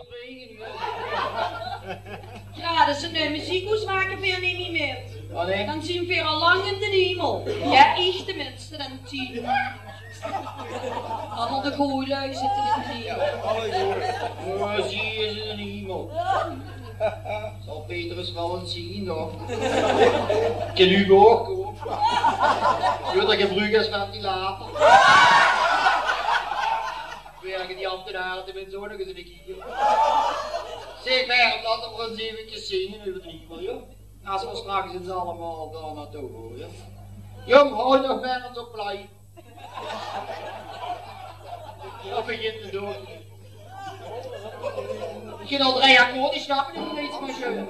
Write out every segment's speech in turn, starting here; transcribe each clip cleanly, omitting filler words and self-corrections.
regenen. Ja, dat is een muziekhoes maken we niet meer. Oh nee? Dan zien we al lang in de hemel. Ja, ik tenminste, dan 10. Allemaal de gooilui zitten in de hemel. Oh, zie je ze in de hemel. Zal Petrus wel eens zien, toch? Kan u ook kopen? Wordt er gebruikt als ventilator? Werken die ambtenaren met zo'n nog eens in de kier. Zeg Berb, laten we eens eventjes zingen over de hemel, joh. Als we straks eens allemaal daar naartoe horen, joh. Jong, hou nog maar eens op blij. Dat begint te doen. Misschien al 3 akkoorden snappen en iets maar schön.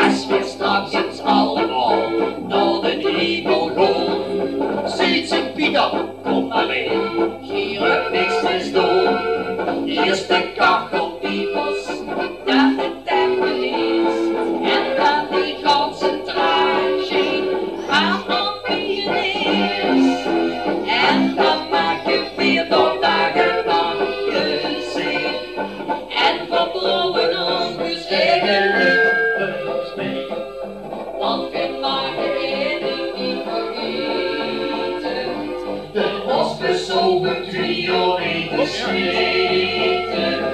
Als we straks eens allemaal naar de hemel gaan, ziet ze Pieter, kom maar mee, hier het niks te doen. Eerst de kachelpiepers, dan de tempel is, en dan die concentratie van de pioniers. En dan maak je 4 dagen lang gezicht, en verbrouwen ons eigenlijk mee. Want we maken één niet vergeten, de losgezogen trio niet te schieten.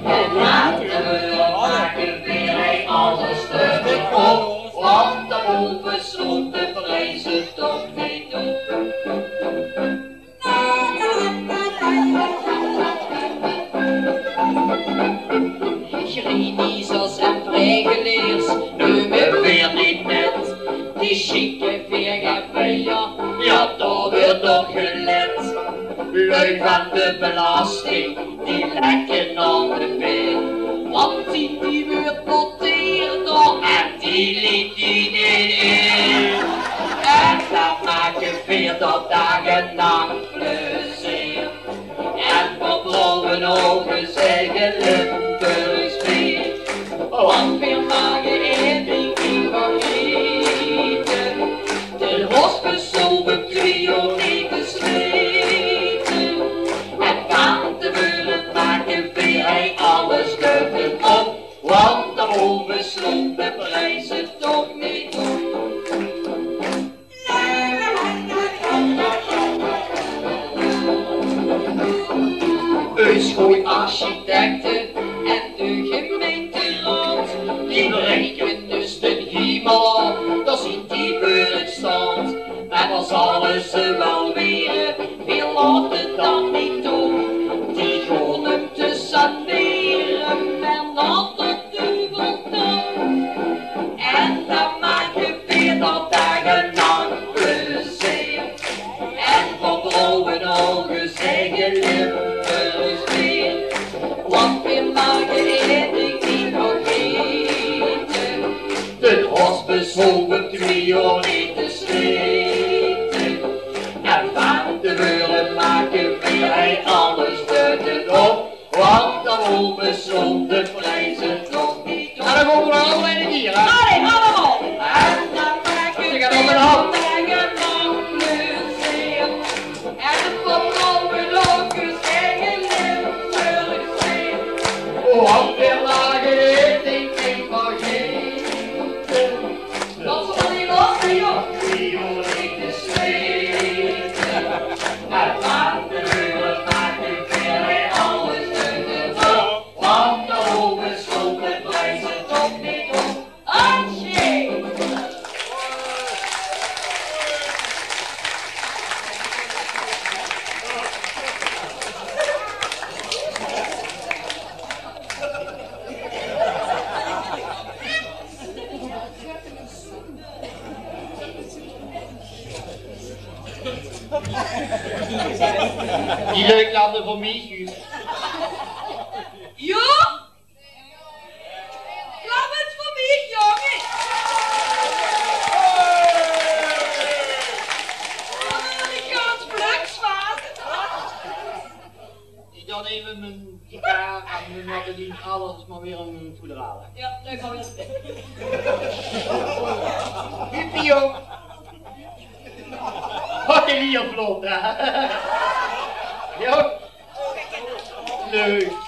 En laten we maken weer alles terug op, want daarboven sloot de prijzen toch niet op. Greniezers en vrijgeleers, nu me weer niet net. Die chique veergeveien, ja daar werd toch gelet. Lui van de belasting, die lekken aan de been. Want die wordt noteerder en die liet die niet in. En dat maakt je 4 dagen lang plezier. En verbrouwen ogen zeggen Limburgs weer. Want we maken één ding niet vergeten, de losgezogen trio niet te sleten. En van de buren maken wij alles keuken op, want daarboven sloot de prijzen toch niet op. Schoolarchitecten en de gemeenteraad, die berekenen dus de hemel aan, daar zien die buren staan. En dan zullen ze wel weer, veel laten dan niet doen, die gaan hem te saneren, maar na de dubbel dan. En dan maken 4 dagen lang plezier, en verbrouwen ogen zeggen Limburgs weer. Want we maken één ding niet vergeten, de losbezogen trio niet te sleten. En van de buren maken wij alles duidelijk op, want daarboven sloot de prijzen toch niet op. En dan komen we er allemaal in hier, hè? Allee, allemaal! En dan maken we 4 dagen lang plezier, en verbrouwen ogen zeggen Limburgs weer. Want we maken één ding niet vergeten, dat ze van die losse joh, trio niet te sleten. En van de buren maken wij alles duidelijk op, want daarboven sloot de prijzen toch niet op. Antje! Die leuk landen voor mij, ja? Klap het voor mij, jongen! Amerikaans blukswater! Ik dan even mijn gitaar en mijn magazine, alles maar weer een voederalen. Ja, leuk van het. Hippie, joh! heel vlot, hè. Ja. Leuk.